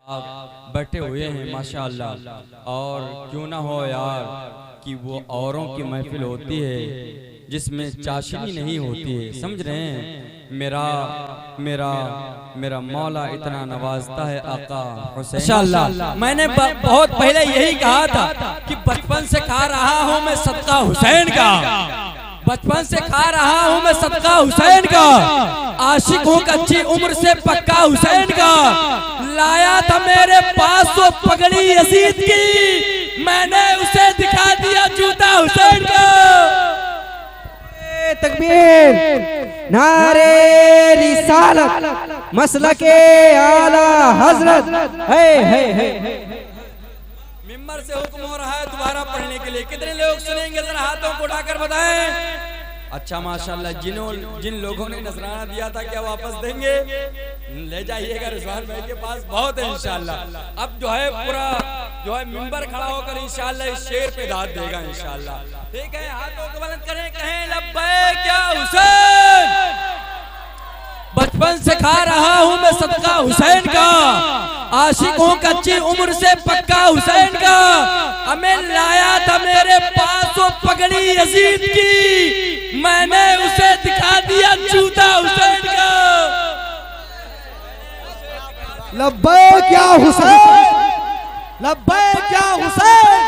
आप बैठे हुए हैं माशाअल्लाह। और क्यों ना हो यार कि वो औरों की महफिल होती है जिसमें चाशनी नहीं होती है, समझ रहे हैं। मेरा मेरा मेरा मौला इतना नवाजता है आका हुसैन माशाअल्लाह। मैंने बहुत पहले यही कहा था कि बचपन से खा रहा हूँ मैं सदका हुसैन का, बचपन से खा रहा हूँ मैं सदका हुसैन का, आशिक हूँ कच्ची उम्र से पक्का हुसैन का। लाया था मेरे पास वो पगड़ी यजीद की, मैंने उसे दिखा दिया जूता हुसैन का। तकबीर, नारे रिसालत, मसलके आला हजरत। मिंबर से हुक्म हो रहा है दोबारा पढ़ने के लिए। कितने लोग सुनेंगे जरा हाथों को उठाकर बताएं। अच्छा माशाल्लाह, जिन लोगों ने नजराना दिया था क्या वापस देंगे? ले जाइएगा रिजवान भाई के पास, बहुत है इंशाल्लाह। अब जो है पूरा जो है मिंबर खड़ा होकर इंशाल्लाह इस शेर पे दाद देगा इंशाल्लाह। ठीक है, हाथों को बुलंद करें, कहें लब्बैक या हुसैन। बचपन से खा रहा हूँ मैं सदका हुसैन का, आशिक हूँ कच्ची उम्र से पक्का हुसैन का। हमें लाया था मेरे पास वो पगड़ी यजीद की, मैंने उसे दिखा दिया जूता हुसैन का। लब्बैक या हुसैन, लब्बैक या हुसैन,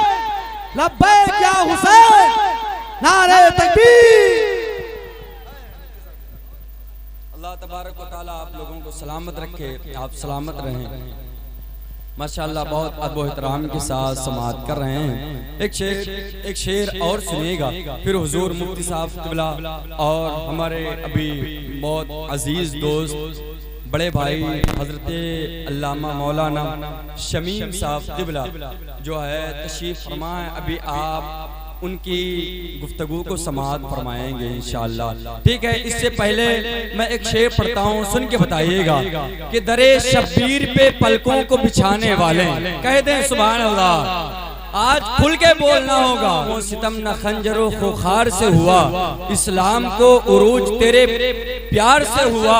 लब्बैक या हुसैन, नारे तकबीर। अल्लाह तबारक व तआला आप लोगों को सलामत रखे, आप सलामत रहें माशाअल्लाह। बहुत अदब एहतराम के साथ समाअत कर रहे हैं। एक शेर और सुनिएगा, फिर हुजूर मुफ्ती साहब क़िबला और हमारे अभी बहुत अजीज दोस्त बड़े भाई हजरत अल्लामा मौलाना शमीम साहब क़िबला जो है तशरीफ फरमाएं, अभी आप उनकी गुफ्तगू को समाअत फरमाएंगे इंशाअल्लाह। ठीक है, इससे पहले मैं एक शेर पढ़ता हूँ, सुन के बताइएगा कि दरे शब्बीर पे पलकों को बिछाने वाले कह दें सुभान अल्लाह। आज खुल के बोलना होगा। वो सितम न खंजरो खुखार से हुआ, इस्लाम को उरूज तेरे प्यार से हुआ।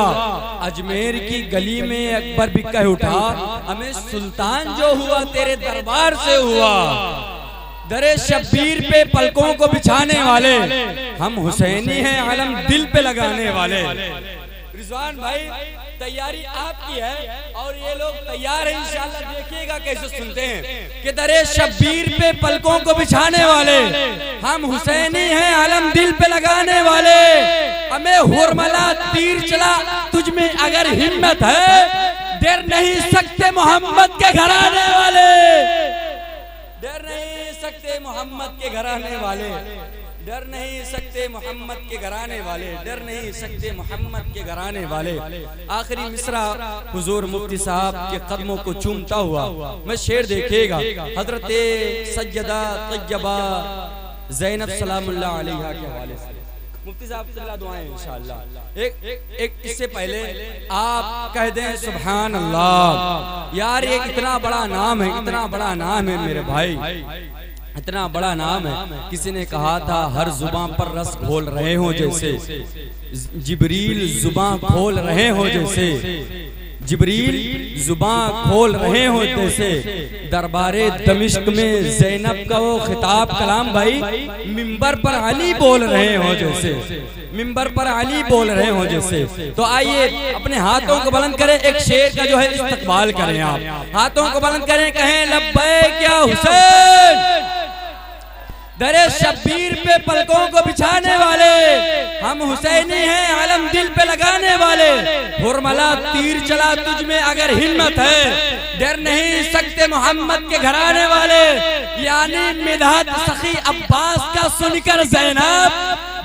अजमेर की गली में अकबर भी कह उठा, हमें सुल्तान जो हुआ तेरे दरबार से हुआ। दरे शब्बीर पे पलकों को बिछाने वाले हम हुसैनी हैं, आलम दिल पे लगाने वाले। रिजवान भाई तैयारी आपकी है और ये लोग तैयार हैं इंशाअल्लाह, देखिएगा कैसे सुनते हैं कि दरे शब्बीर पे पलकों को बिछाने वाले हम हुसैनी हैं, आलम दिल पे लगाने वाले। हमें हुरमला तीर चला तुझ में अगर हिम्मत है, डर नहीं सकते मोहम्मद के घराने वाले, डर नहीं सकते मोहम्मद के घराने वाले, डर नहीं सकते मोहम्मद के घराने वाले, डर नहीं सकते मोहम्मद के घराने वाले। आखिरी मिसरा हुजूर मुफ्ती साहब के कदमों को चूमता हुआ मैं शेर देखिएगा। हजरत सज्जदा तैयबा ज़ैनब सलामुल्लाह अलैहा के हवाले से मुफ्ती साहब से दुआएं इंशाअल्लाह। एक इससे पहले आप कह दें सुभान अल्लाह। यार ये इतना बड़ा नाम है, इतना बड़ा नाम है मेरे भाई, इतना बड़ा नाम है। किसी ने कहा था हर जुबान पर रस घोल रहे हो जैसे, जिब्रील जुबान खोल रहे हो जैसे, जिब्रील जुबान खोल रहे हो जैसे। दरबारे दमिश्क में ज़ैनब का वो खिताब कलाम भाई, मिंबर पर अली बोल रहे हो जैसे, मिंबर पर अली बोल रहे हो जैसे। तो आइए अपने हाथों को बुलंद करें, एक शेर का जो है इस्तकबाल करें। आप हाथों को बुलंद करें, कहें लब्बैक या हुसैन। दरे शब्बीर पे पलकों को बिछाने वाले हम हुसैनी हैं, आलम दिल पे लगाने वाले। हुरमला तीर चला तुझ में अगर हिम्मत है, डर नहीं सकते मोहम्मद के घराने वाले। यानी मिधात सखी अब्बास का सुनकर ज़ैनब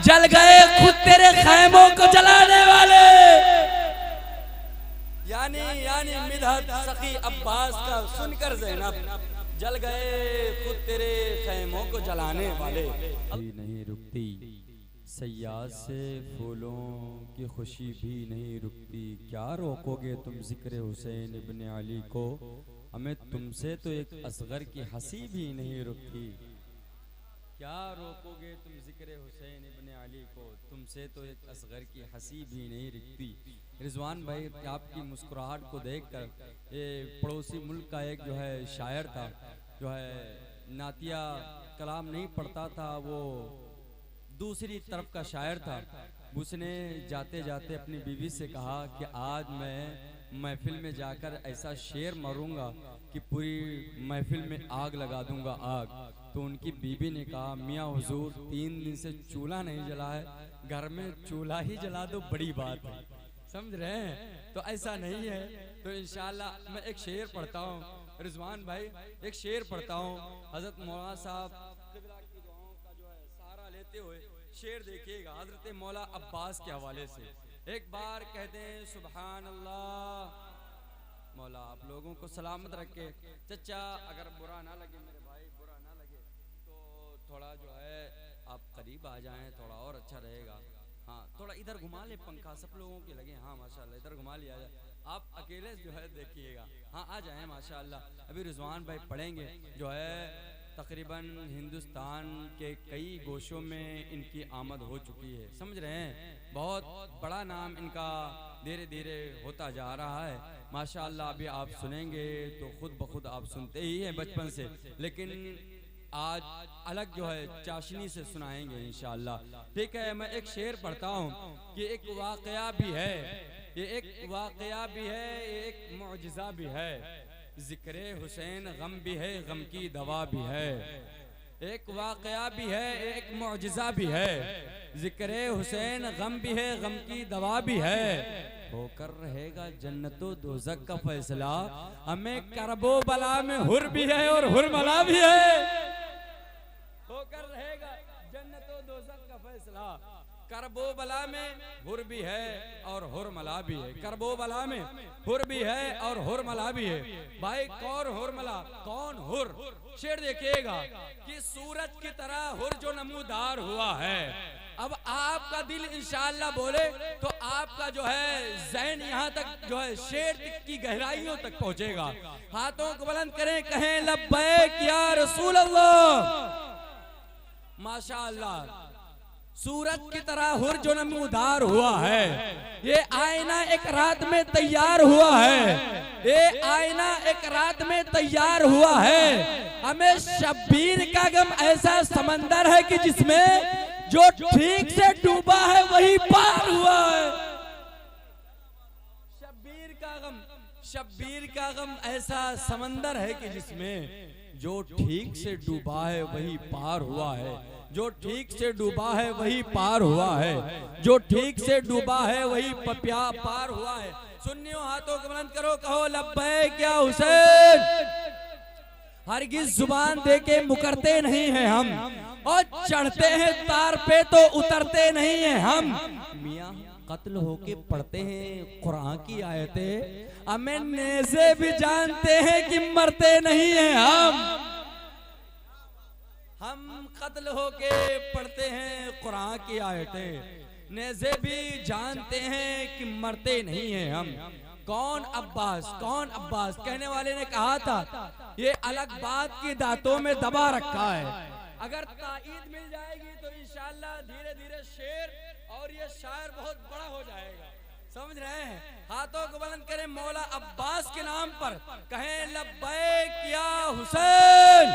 जल गए खुद तेरे खैमों को जलाने वाले। यानी मिधात सखी अब्बास का सुनकर ज़ैनब जल गए खुद तेरे खैमों को जलाने वाले। नहीं रुकती सयाद से फूलों की खुशी भी नहीं रुकती, क्या रोकोगे तुम जिक्र हुसैन इब्न अली को, हमें तुमसे तो एक असगर की हंसी भी नहीं रुकती। क्या रोकोगे तुम जिक्र हुसैन इब्ने अली को, तुमसे तो एक असगर की हंसी भी नहीं रुकती। रिजवान भाई, आपकी मुस्कुराहट को देखकर, ये पड़ोसी मुल्क का एक जो है शायर था, जो है नातिया कलाम नहीं पढ़ता था, वो दूसरी तरफ का शायर था। उसने जाते जाते अपनी बीवी से कहा कि आज मैं महफिल में जाकर ऐसा शेर मारूंगा कि पूरी महफिल में आग लगा दूंगा, आग। तो उनकी बीवी ने कहा, मियाँ हुजूर 3 दिन से चूल्हा नहीं जला है, घर में चूल्हा ही जला दो, बड़ी बात है। समझ रहे हैं? तो ऐसा नहीं है। तो इंशाल्लाह मैं एक शेर पढ़ता हूँ रिजवान भाई, एक शेर पढ़ता हूँ। हजरत मौलाना साहब क़िबला की दुआओं का जो है सहारा लेते हुए शेर देखिएगा, हजरत मौला अब्बास के हवाले से। एक बार कहते हैं सुभान अल्लाह। मौला आप लोगों को सलामत रखे। चचा अगर बुरा ना लगे मेरे भाई, बुरा ना लगे तो थोड़ा जो है आप करीब आ जाएं, थोड़ा और अच्छा रहेगा। हाँ, थोड़ा इधर घुमा ले पंखा, सब लोगों के लगे। हाँ माशाल्लाह, इधर घुमा लिया जाए, आप अकेले जो है देखिएगा। हाँ आ जाएं माशाल्लाह। अभी रिजवान भाई पढ़ेंगे, जो है तकरीबन हिंदुस्तान के कई गोशों में इनकी आमद हो चुकी है। समझ रहे हैं? बहुत बड़ा नाम इनका धीरे धीरे होता जा रहा है माशाल्लाह। अभी आप सुनेंगे तो खुद ब खुद आप सुनते ही हैं बचपन से, लेकिन आज अलग जो है चाशनी से सुनाएंगे इंशाल्लाह। ठीक है, मैं एक शेर पढ़ता हूँ कि एक वाकया भी है, ये एक वाकया भी है, ये एक मुअजिज़ा भी है। जिक्र हुसैन गम भी है, गम की दवा भी है। एक वाकया भी है, एक मुअजिज़ा भी है। जिक्र हुसैन गम भी है, गम की दवा भी है। होकर रहेगा जन्नतो दोज़ख का फैसला, हमें करबो बला में हुर भी है और हुरमला भी है। होकर रहेगा जन्नतो दोज़ख का फैसला, करबो बला में हुर भी है और हुरमला भी है। करबो बला में हुर भी है और हुरमला भी है। भाई कौन हुरमला, कौन हुर? शेर देखिएगा कि सूरज की तरह हुर जो नमूदार हुआ है। अब आपका दिल इंशाअल्लाह बोले तो आपका जो है ज़हन यहाँ तक जो है शेर की गहराइयों तक पहुँचेगा। हाथों को बुलंद करें, कहें लब्बैक या रसूल अल्लाह। माशाअल्लाह, सूरज की तरह हुर जो नमूदार हुआ है। ये आईना एक रात में तैयार हुआ है, ये आईना एक रात में तैयार हुआ है। हमें शब्बीर का गम ऐसा समंदर है कि जिसमें जो ठीक से डूबा है वही पार हुआ है। शब्बीर का गम ऐसा समंदर है कि जिसमें जो ठीक से डूबा है वही पार हुआ है। जो ठीक से डूबा है वही पार हुआ है। जो ठीक से डूबा है वही पार हुआ है। सुन्नियों हाथों को बुलंद करो, कहो लब्बैक या हुसैन। हरगिज़ जुबान दे के मुकरते नहीं हैं हम, और चढ़ते हैं तार पे तो उतरते नहीं हैं हम। मियाँ कत्ल होके पढ़ते हैं कुरान की आयतें, हमें नेज़े भी जानते हैं कि मरते नहीं हैं हम कत्ल होके पढ़ते हैं कुरान की आयतें, नेज़े भी जानते हैं कि मरते नहीं हैं हम। कौन अब्बास, कौन अब्बास? कहने वाले ने कहा था ये अलग बात की दांतों में दबा रखा है। अगर ताईद मिल जाएगी तो इंशाअल्लाह धीरे धीरे शेर और ये शायर बहुत बड़ा हो जाएगा। समझ रहे हैं? हाथों को बुलंद करें, मौला अब्बास के नाम पर कहें लब्बैक या हुसैन।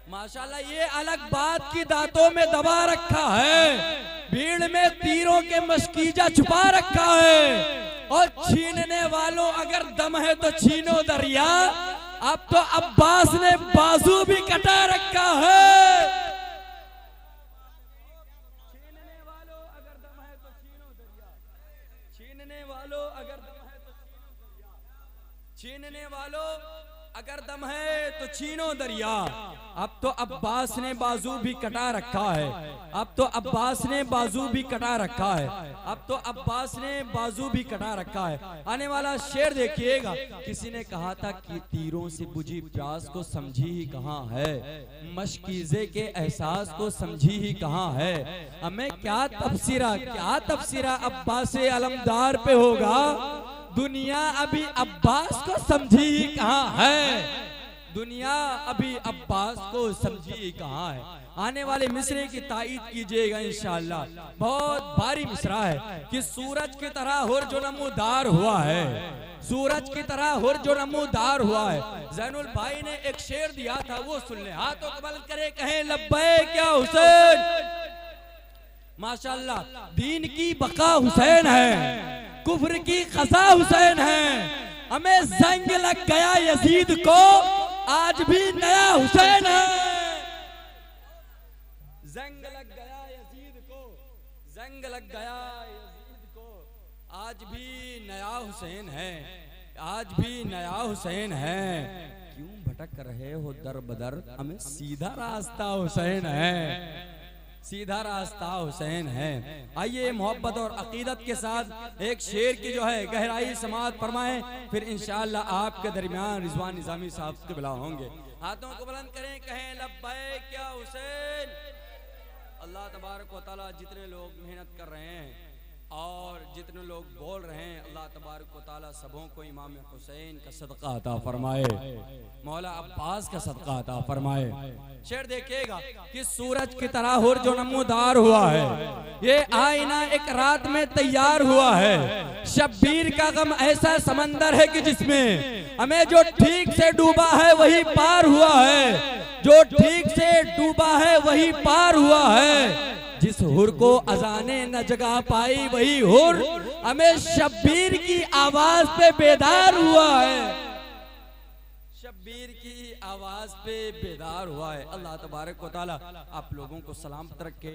माशाल्लाह, ये अलग बात की दांतों में दबा रखा है, भीड़ में तीरों के मस्कीजा छुपा रखा है। और छीनने वालों अगर दम है तो छीनो दरिया, अब तो अब्बास ने बाजू भी कटा रखा है। छीनने वालों अगर दम है तो छीनो दरिया, छीनने वालों अगर दम है तो छीनो दरिया, छीनने वालों अगर दम है तो छीनो दरिया। अब तो अब्बास ने बाजू भी कटा रखा है, अब तो अब्बास ने बाजू भी कटा रखा है, अब तो अब्बास ने बाजू भी कटा रखा है। आने वाला शेर देखिएगा। किसी ने कहा था कि तीरों से बुझी प्यास को समझी ही कहाँ है, मशकीज़े के एहसास को समझी ही कहाँ है। हमें क्या तफसीरा अब्बास अलमदार पे होगा, दुनिया अभी अब्बास को समझी ही कहाँ है। दुनिया अभी अब्बास को समझी कहाँ है। आने वाले मिसरे की ताईद कीजिएगा इंशाअल्लाह। बहुत भारी मिसरा है कि सूरज की तरह हुर जो नमूदार हुआ है, सूरज की तरह हुर जो नमूदार हुआ है। जैनुल भाई ने एक शेर दिया था, वो सुन ले। हाथों को बुलंद करे, कहें लब्बैक या हुसैन। माशाअल्लाह, दीन की बका हुसैन है, कुफ्र की खसा हुसैन है। हमें जंग लग गया यजीद को, आज भी नया हुसैन है। जंग लग गया यजीद को, जंग लग गया यजीद को, आज भी नया हुसैन है, आज भी नया हुसैन है। क्यों भटक रहे हो दर बदर, हमें सीधा रास्ता हुसैन है, सीधा रास्ता हुसैन है। आइए मोहब्बत और अकीदत के साथ एक शेर की जो है गहराई समाअत फरमाएं, फिर इंशाअल्लाह आपके दरमियान रिजवान निजामी साहब के बुला होंगे। हाथों को बुलंद करें, कहें लब्बैक या हुसैन। अल्लाह तबारक व तआला जितने लोग मेहनत कर रहे हैं और जितने लोग बोल रहे हैं, अल्लाह तबारक व तआला सबों को इमाम हुसैन का सदका अता फरमाए, मौला अब्बास का सदका अता फरमाए। शेर देखिएगा कि सूरज की तरह हुर जो नमूदार हुआ है, ये आईना एक रात में तैयार हुआ है। शब्बीर का गम ऐसा समंदर है कि जिसमें हमें जो ठीक से डूबा है वही पार हुआ है, जो ठीक से डूबा है वही पार हुआ है। जिस हुर को अजाने न जगा पाई वही हुर हमें शब्बीर की आवाज पे बेदार हुआ है, शब्बीर की आवाज पे बेदार हुआ है। अल्लाह तबारक व तआला आप लोगों को सलामत रखे।